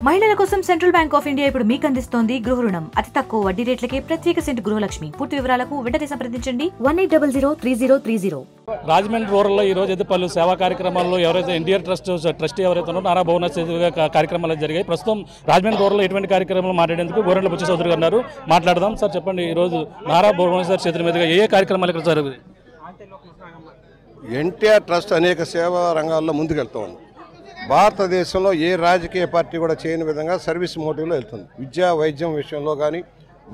మహిళల కోసం central bank of India ఇప్పుడు మీకు అందిస్తోంది గృహ రుణం. అతి తక్కువ వడ్డీ రేట్లకే ప్రత్యేక సెంటు గృహలక్ష్మి. పూర్తి వివరాలకు వెంటనే సంప్రదించండి 18003030. రాజమండ్రి రూరల్లో ఈ రోజు అయితే పలు సేవా కార్యక్రమాల్లో ఎవరైతే ఎన్టీఆర్ ట్రస్టీ ఎవరైతే ఉన్నారో నారా భువనేశ్వరి కార్యక్రమాలు జరిగాయి. ప్రస్తుతం రాజమండ్రి రూరల్లో ఎటువంటి కార్యక్రమాలు మాట్లాడేందుకు గోరెంట్ల బుచ్చి చౌదరి గారు ఉన్నారు. మాట్లాడదాం. సార్ చెప్పండి, ఈ రోజు నారా భువనేశ్వరి చేతుల మీదుగా ఏ కార్యక్రమాలు ఇక్కడ జరుగుతాయి? ఎన్టీఆర్ ట్రస్ట్ అనేక సేవా రంగాల్లో ముందుకెళ్తోంది. భారతదేశంలో ఏ రాజకీయ పార్టీ కూడా చేయని విధంగా సర్వీస్ మోటివ్లో వెళ్తుంది. విద్యా వైద్యం విషయంలో కానీ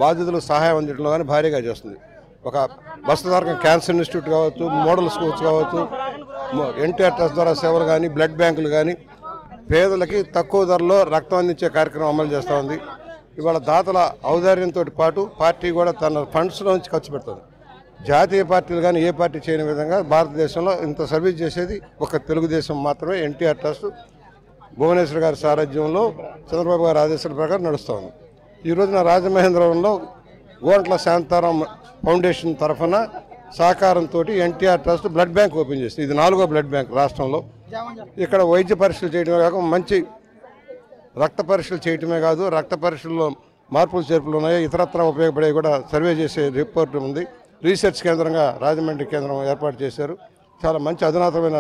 బాధితులకు సహాయం అందించడంలో కానీ భారీగా చేస్తుంది. ఒక బస్తధారకం క్యాన్సర్ ఇన్స్టిట్యూట్ కావచ్చు, మోడల్ స్కూల్స్ కావచ్చు, ఎన్టీఆర్ ట్రస్ట్ ద్వారా సేవలు కానీ, బ్లడ్ బ్యాంకులు కానీ పేదలకి తక్కువ ధరలో రక్తం అందించే కార్యక్రమం అమలు చేస్తూ ఉంది. ఇవాళ దాతల ఔదార్యంతో పాటు పార్టీ కూడా తన ఫండ్స్లో నుంచి ఖర్చు పెడుతుంది. జాతీయ పార్టీలు కానీ ఏ పార్టీ చేయని విధంగా భారతదేశంలో ఇంత సర్వీస్ చేసేది ఒక తెలుగుదేశం మాత్రమే. ఎన్టీఆర్ ట్రస్ట్ భువనేశ్వర్ గారి సారథ్యంలో చంద్రబాబు గారి ఆదేశాల ప్రకారం నడుస్తూ ఉంది. ఈ రోజున రాజమహేంద్రవరంలో గోరంట్ల శాంతారాం ఫౌండేషన్ తరఫున సహకారంతో NTR trust blood bank open చేసింది. ఇది 4వ బ్లడ్ బ్యాంక్ రాష్ట్రంలో. ఇక్కడ వైద్య పరీక్షలు చేయడమే కాక మంచి రక్త పరీక్షలు చేయటమే కాదు, రక్త పరీక్షల్లో మార్పులు చేర్పులు ఉన్నాయి, ఇతరత్ర ఉపయోగపడే కూడా సర్వే చేసే రిపోర్ట్ ఉంది. రీసెర్చ్ కేంద్రంగా రాజమండ్రి కేంద్రం ఏర్పాటు చేశారు. చాలా మంచి అధునాతమైన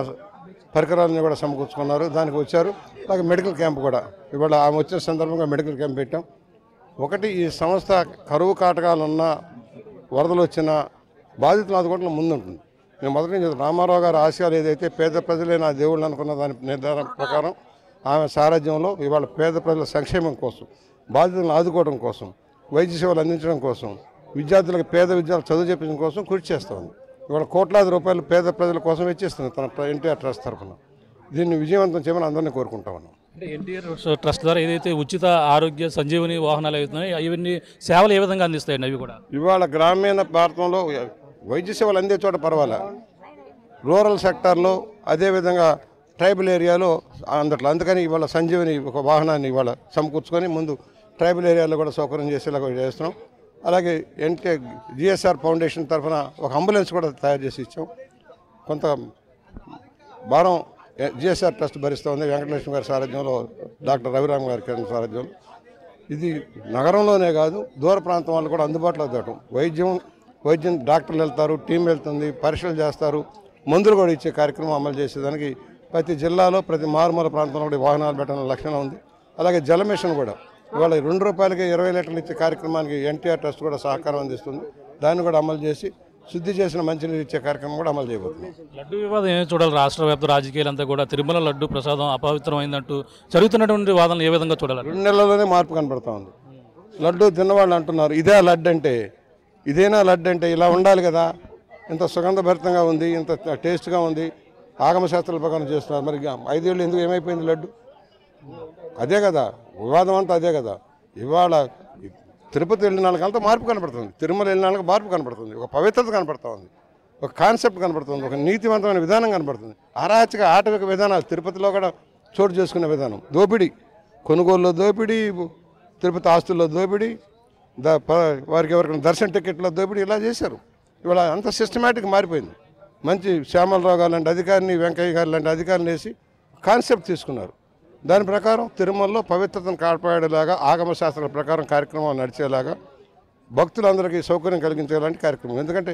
పరికరాలను కూడా సమకూర్చుకున్నారు. దానికి వచ్చారు. అలాగే మెడికల్ క్యాంప్ కూడా ఇవాళ ఆమె వచ్చిన సందర్భంగా మెడికల్ క్యాంప్ పెట్టాం. ఒకటి, ఈ సంస్థ కరువు కాటకాలున్న వరదలు వచ్చిన బాధితులు ఆదుకోవడంలో ముందుంటుంది. నేను మొదటి నుంచి రామారావు గారి ఆశయాలు ఏదైతే పేద ప్రజలే నా దేవుళ్ళు అనుకున్న దాని నిర్ధారణ ప్రకారం ఆమె సారథ్యంలో ఇవాళ పేద ప్రజల సంక్షేమం కోసం, బాధితులను ఆదుకోవడం కోసం, వైద్య సేవలు అందించడం కోసం, విద్యార్థులకు పేద విద్యార్థులు చదువు చెప్పించడం కోసం కృషి చేస్తుంది. ఇవాళ కోట్లాది రూపాయలు పేద ప్రజల కోసం వెచ్చిస్తుంది తన ఎన్టీఆర్ ట్రస్ట్ తరఫున. దీన్ని విజయవంతం చేయమని అందరినీ కోరుకుంటా ఉన్నాం. అంటే ఎన్టీఆర్ ట్రస్ట్ ద్వారా ఏదైతే ఉచిత ఆరోగ్య సంజీవని వాహనాలు అవుతున్నాయో ఇవన్నీ సేవలు ఏ విధంగా అందిస్తాయండి? అవి కూడా ఇవాళ గ్రామీణ ప్రాంతంలో వైద్య సేవలు అందే చోట పర్వాలే, రూరల్ సెక్టార్లో అదేవిధంగా ట్రైబల్ ఏరియాలో అందట్లో. అందుకని ఇవాళ సంజీవని ఒక వాహనాన్ని ఇవాళ సమకూర్చుకొని ముందు ట్రైబల్ ఏరియాలో కూడా సౌకర్యం చేసేలాగా చేస్తున్నాం. అలాగే జిఎస్ఆర్ ఫౌండేషన్ తరఫున ఒక అంబులెన్స్ కూడా తయారు చేసి ఇచ్చాం. కొంత భారం జిఎస్ఆర్ ట్రస్ట్ భరిస్తుంది. వెంకటలక్ష్మి గారి సారథ్యంలో, డాక్టర్ రవిరామ్ గారి సారథ్యంలో. ఇది నగరంలోనే కాదు, దూర ప్రాంతం వాళ్ళు కూడా అందుబాటులో తేవటం. వైద్యం డాక్టర్లు వెళ్తారు, టీం వెళ్తుంది, పరీక్షలు చేస్తారు, మందులు కూడా ఇచ్చే కార్యక్రమం అమలు చేసేదానికి ప్రతి జిల్లాలో ప్రతి మారుమూల ప్రాంతంలో కూడా వాహనాలు పెట్టడం లక్ష్యం ఉంది. అలాగే జల మిషన్ కూడా ఇవాళ ₹2కి 20 లీటర్లు ఇచ్చే కార్యక్రమానికి ఎన్టీఆర్ ట్రస్ట్ కూడా సహకారం అందిస్తుంది. దాన్ని కూడా అమలు చేసి శుద్ధి చేసిన మంచినీరు ఇచ్చే కార్యక్రమం కూడా అమలు చేయబోతుంది. లడ్డు వివాదం ఏమి చూడాలి? రాష్ట్ర వ్యాప్త రాజకీయాలంతా కూడా తిరుమల లడ్డు ప్రసాదం అపవిత్రమైందంటూ జరుగుతున్నటువంటి వాదనలు ఏ విధంగా చూడాలి? 2 నెలల్లోనే మార్పు కనబడతా ఉంది. లడ్డు తిన్నవాళ్ళు అంటున్నారు, ఇదే లడ్డు అంటే, ఇదేనా లడ్డు అంటే, ఇలా ఉండాలి కదా, ఇంత సుగంధభరితంగా ఉంది, ఇంత టేస్ట్గా ఉంది, ఆగమ శాస్త్రాల ప్రకారం చేస్తున్నారు. మరి 5 ఏళ్ళు ఎందుకు ఏమైపోయింది లడ్డు? అదే కదా వివాదం అంతా, అదే కదా. ఇవాళ తిరుపతి వెళ్ళిన వాళ్ళకంతా మార్పు కనపడుతుంది, తిరుమల వెళ్ళిన వాళ్ళకి మార్పు కనపడుతుంది, ఒక పవిత్రత కనపడుతూ ఉంది, ఒక కాన్సెప్ట్ కనపడుతుంది, ఒక నీతివంతమైన విధానం కనపడుతుంది. అరాచక ఆటవిక విధానాలు తిరుపతిలో కూడా చోటు చేసుకునే విధానం, దోపిడీ, కొనుగోలులో దోపిడీ, తిరుపతి ఆస్తుల్లో దోపిడీ, వారికి ఎవరికైనా దర్శన టికెట్లో దోపిడీ, ఇలా చేశారు. ఇవాళ అంత సిస్టమేటిక్ మారిపోయింది. మంచి శ్యామలరావు గారు లాంటి అధికారిని, వెంకయ్య గారు లాంటి అధికారులు వేసి కాన్సెప్ట్ తీసుకున్నారు. దాని ప్రకారం తిరుమలలో పవిత్రతను కాపాడేలాగా, ఆగమ శాస్త్రాల ప్రకారం కార్యక్రమాలు నడిచేలాగా, భక్తులందరికీ సౌకర్యం కలిగించేలాంటి కార్యక్రమం. ఎందుకంటే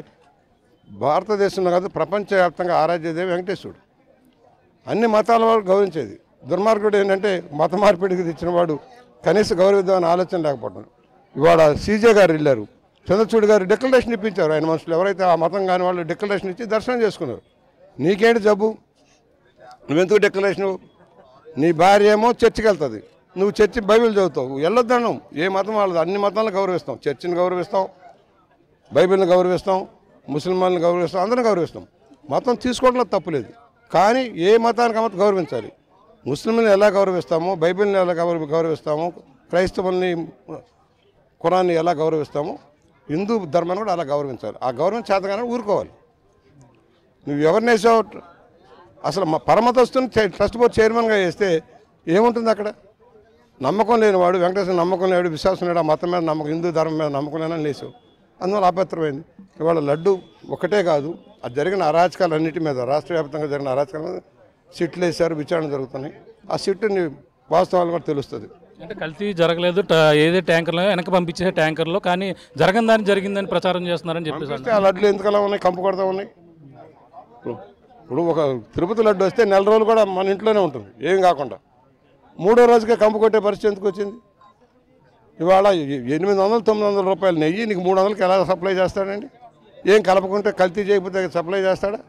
భారతదేశంలో కాదు, ప్రపంచవ్యాప్తంగా ఆరాధ్యదేవి వెంకటేశ్వరుడు. అన్ని మతాల వారు గౌరవించేది. దుర్మార్గుడు ఏంటంటే మత మార్పిడికి తెచ్చిన వాడు కనీస గౌరవిద్దామని ఆలోచన లేకపోవడం. ఇవాళ సీజే గారు వెళ్ళారు, చంద్రచూడ్ గారు డిక్లరేషన్ ఇప్పించారు. ఆయన మనుషులు ఎవరైతే ఆ మతం కాని వాళ్ళు డిక్లరేషన్ ఇచ్చి దర్శనం చేసుకున్నారు. నీకేంటి జబ్బు? నువ్వెందుకు డిక్లరేషను? నీ భార్య ఏమో చర్చికి వెళ్తుంది, నువ్వు చర్చి బైబిల్ చదువుతావు. వెళ్ళొద్దన్నాం. ఏ మతం వాళ్ళది, అన్ని మతాలను గౌరవిస్తాం. చర్చిని గౌరవిస్తాం, బైబిల్ని గౌరవిస్తాం, ముస్లింలను గౌరవిస్తాం, అందరిని గౌరవిస్తాం. మతం తీసుకోవడంలో తప్పులేదు, కానీ ఏ మతానికి మతం గౌరవించాలి. ముస్లింలను ఎలా గౌరవిస్తామో, బైబిల్ని ఎలా గౌరవిస్తామో, క్రైస్తవుల్ని, ఖురాన్ని ఎలా గౌరవిస్తామో, హిందూ ధర్మాన్ని కూడా అలా గౌరవించాలి. ఆ గౌరవం చేతగానే ఊరుకోవాలి. నువ్వు ఎవరినేసావు? అసలు మా పరమతస్తుని ట్రస్ట్ బోర్డు చైర్మన్గా చేస్తే ఏముంటుంది అక్కడ? నమ్మకం లేనివాడు, వెంకటేశ్వర నమ్మకం లేడు, విశ్వాసం లేడు, ఆ మతం మీద నమ్మకం, హిందూ ధర్మం మీద నమ్మకం లేనని లేచావు. అందువల్ల అపవిత్రమైంది. ఇవాళ లడ్డు ఒకటే కాదు, అది జరిగిన అరాచకాలన్నిటి మీద, రాష్ట్ర వ్యాప్తంగా జరిగిన అరాచకాల మీద సిట్లు వేశారు, విచారణ జరుగుతున్నాయి. ఆ సిట్టుని వాస్తవాలు కూడా తెలుస్తుంది. అంటే కల్తీ జరగలేదు, ఏదే ట్యాంకర్లో వెనక్కి పంపించే ట్యాంకర్లో, కానీ జరగని దాన్ని జరిగిందని ప్రచారం చేస్తున్నారని చెప్పేసి ఆ లడ్లు ఎందుకలా ఉన్నాయి, కంపు కొడతా ఉన్నాయి. ఇప్పుడు ఒక తిరుపతి లడ్డు వస్తే నెల రోజులు కూడా మన ఇంట్లోనే ఉంటుంది ఏం కాకుండా, మూడో రోజుకే కంపు కొట్టే పరిస్థితి ఎందుకు వచ్చింది? ఇవాళ 800-900 రూపాయలు నెయ్యి నీకు 300కి ఎలా సప్లై చేస్తాడండి? ఏం కలపకుంటే కల్తీ చేయకపోతే సప్లై చేస్తాడా?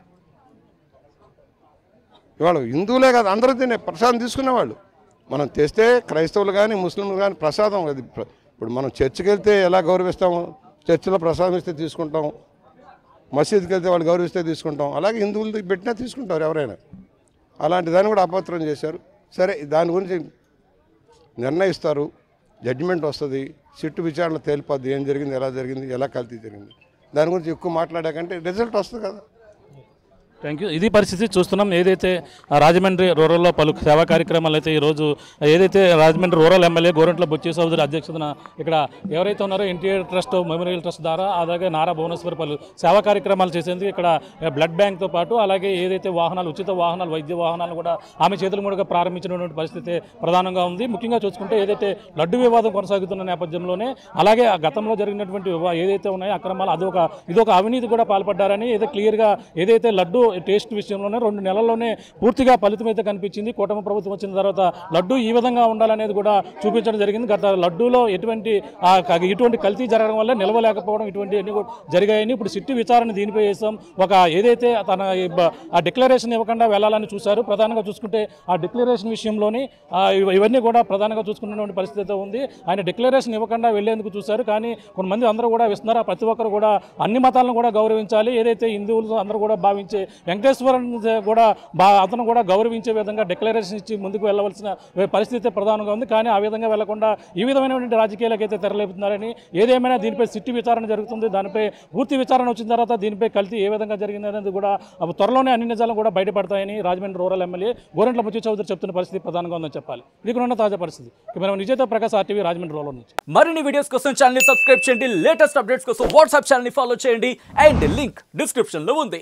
ఇవాళ హిందువులే కాదు అందరూ తినే ప్రసాదం తీసుకునేవాళ్ళు. మనం తెస్తే క్రైస్తవులు కానీ ముస్లింలు కానీ ప్రసాదం అది. ఇప్పుడు మనం చర్చికి వెళ్తే ఎలా గౌరవిస్తాము, చర్చిలో ప్రసాదం ఇస్తే తీసుకుంటాం, మసీద్కి వెళ్తే వాళ్ళు గౌరవిస్తే తీసుకుంటాం, అలాగే హిందువులు పెట్టినా తీసుకుంటారు ఎవరైనా. అలాంటి దాన్ని కూడా అపవిత్రం చేశారు. సరే దాని గురించి నిర్ణయిస్తారు, జడ్జిమెంట్ వస్తుంది, సిట్టు విచారణ తేలిపోద్ది ఏం జరిగింది, ఎలా జరిగింది, ఎలా కల్తీ జరిగింది. దాని గురించి ఎక్కువ మాట్లాడాకంటే రిజల్ట్ వస్తుంది కదా. Thank you. ఇది పరిస్థితి చూస్తున్నాం. ఏదైతే రాజమండ్రి రూరల్లో పలు సేవా కార్యక్రమాలు అయితే ఈరోజు ఏదైతే రాజమండ్రి రూరల్ ఎమ్మెల్యే గోరంట్ల బుచ్చి చౌదరి అధ్యక్షతన ఇక్కడ ఎవరైతే ఉన్నారో ఎన్టీఆర్ ట్రస్ట్ మెమోరియల్ ట్రస్ట్ ద్వారా అలాగే నారా భువనేశ్వర్ పలు సేవా కార్యక్రమాలు చేసేందుకు ఇక్కడ బ్లడ్ బ్యాంక్తో పాటు అలాగే ఏదైతే వాహనాలు, ఉచిత వాహనాలు, వైద్య వాహనాలు కూడా ఆమె చేతుల మీదుగా ప్రారంభించినటువంటి పరిస్థితి ప్రధానంగా ఉంది. ముఖ్యంగా చూసుకుంటే ఏదైతే లడ్డు వివాదం కొనసాగుతున్న నేపథ్యంలోనే అలాగే గతంలో జరిగినటువంటి ఏదైతే ఉన్నాయో అక్రమాలు ఇదొక అవినీతి కూడా పాల్పడ్డారని ఏదో క్లియర్గా ఏదైతే లడ్డు టేస్ట్ విషయంలోనే 2 నెలల్లోనే పూర్తిగా ఫలితం అయితే కనిపించింది. కూటమి ప్రభుత్వం వచ్చిన తర్వాత లడ్డు ఈ విధంగా ఉండాలనేది కూడా చూపించడం జరిగింది. గత లడ్డూలో ఇటువంటి కల్తీ జరగడం వల్ల నిలవలేకపోవడం ఇటువంటివన్నీ కూడా జరిగాయని ఇప్పుడు సిట్టు విచారణ దీనిపై చేస్తాం. ఏదైతే తన ఆ డిక్లరేషన్ ఇవ్వకుండా వెళ్ళాలని చూశారు. ప్రధానంగా చూసుకుంటే ఆ డిక్లరేషన్ విషయంలోని ఇవన్నీ కూడా ప్రధానంగా చూసుకున్నటువంటి పరిస్థితి అయితే ఉంది. ఆయన డిక్లరేషన్ ఇవ్వకుండా వెళ్లేందుకు చూశారు. కానీ కొంతమంది అందరూ కూడా ఇస్తున్నారు. ప్రతి ఒక్కరు కూడా అన్ని మతాలను కూడా గౌరవించాలి, ఏదైతే హిందువులు అందరూ కూడా భావించే వెంకటేశ్వరన్ కూడా అతను కూడా గౌరవించే విధంగా డిక్లరేషన్ ఇచ్చి ముందుకు వెళ్ళవలసిన పరిస్థితి ప్రధానంగా ఉంది. కానీ ఆ విధంగా వెళ్లకుండా ఈ విధమైనటువంటి రాజకీయాలకు అయితే తెరలేపుతున్నారని, ఏదేమైనా దీనిపై సిట్టు విచారణ జరుగుతుంది. దానిపై పూర్తి విచారణ వచ్చిన తర్వాత దీనిపై కల్తీ ఏ విధంగా జరిగింది అనేది కూడా త్వరలోనే అన్ని నిజాలు కూడా బయటపడతాయని రాజమండ్రి రూరల్ ఎమ్మెల్యే గోరంట్ల బుచ్చి చౌదరి చెప్తున్న పరిస్థితి ప్రధానంగా ఉందని చెప్పాలి. ఇది తాజా పరిస్థితి. మనం నిజేత ప్రకాశ్ RTV రాజమండ్రి రూరల్ నుంచి. మరిన్ని వీడియోస్ కోసం ఛానల్ ని సబ్స్క్రైబ్ చేయండి, లేటెస్ట్ అప్డేట్స్ కోసం వాట్సాప్ ఛానల్ ని ఫాలో చేయండి అండ్ లింక్ డిస్క్రిప్షన్ లో ఉంది.